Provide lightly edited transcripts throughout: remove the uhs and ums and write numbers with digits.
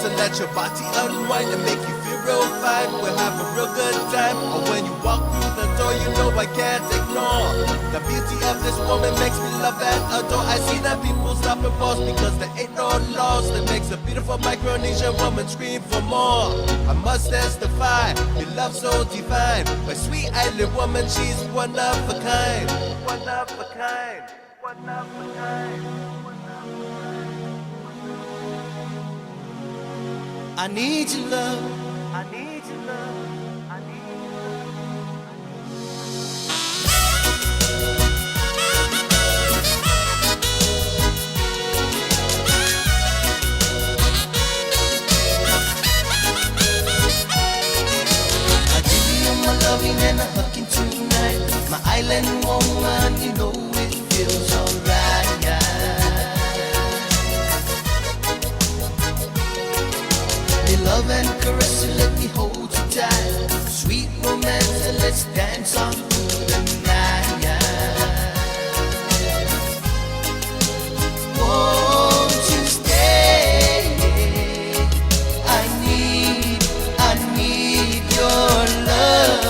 and let your body unwind and make you feel real fine. We'll have a real good time. And when you walk through the door, you know I can't ignore. The beauty of this woman makes me love and adore. I see that people stop and pause because there ain't no laws that makes a beautiful Micronesian woman scream for more. I must testify, your love so divine. My sweet island woman, she's one of a kind. One of a kind. One of a kind. I need your love. I need your love. I need your love. I give you my loving and a hugging tonight. My island woman, you know it feels alright. Love and caress you, let me hold you tight. Sweet romance and let's dance on through the night. Won't you stay? I need your love.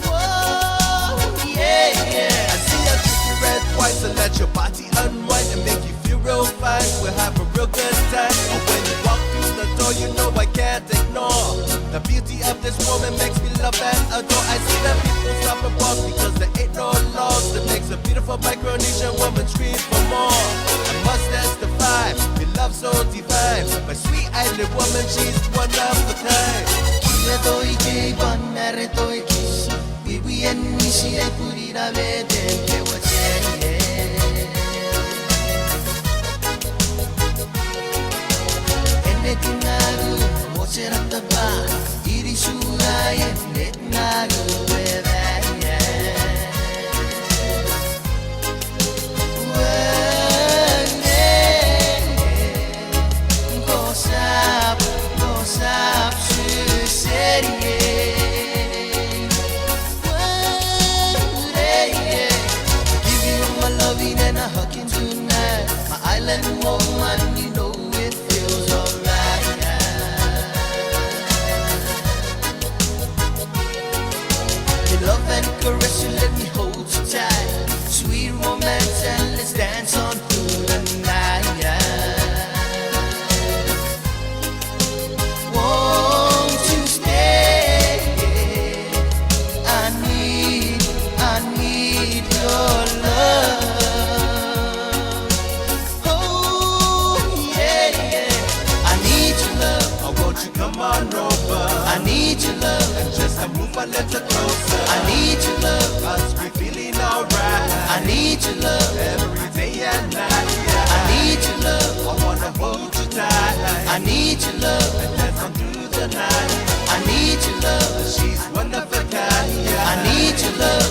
Whoa, yeah, yeah. I see you drink your red whites and let your body unwind and make you feel real fine. We'll have a real good time. And when you walk through the door, you know I can't ignore. The beauty of this woman makes me love and adore. I see that people stop and pause because there ain't no laws that makes a beautiful Micronesian woman scream for more. I must testify, your love so divine. My sweet island woman, she's one of a kind. Doy que banner doy kiss. We and me she a puri la vede que wache. Naru, mocherata ba, iri shulai net naru vedaya. Go sap, serie. Give you my loving and a hugging tonight. My island woman, you know it feels alright. Love and caress you, let me hold you tight. Sweet romance and let's dance on through the night. Won't you stay? I need your love. Oh yeah, yeah. I need your love. Oh, won't you come on over? I need your love. And just a move a little closer. I need your love. Cause we feeling alright. I need your love. Every day and night. I need your love. I wanna hold you tight. I need your love. And dance on through the night. I need your love. She's one of a kind. I need your love.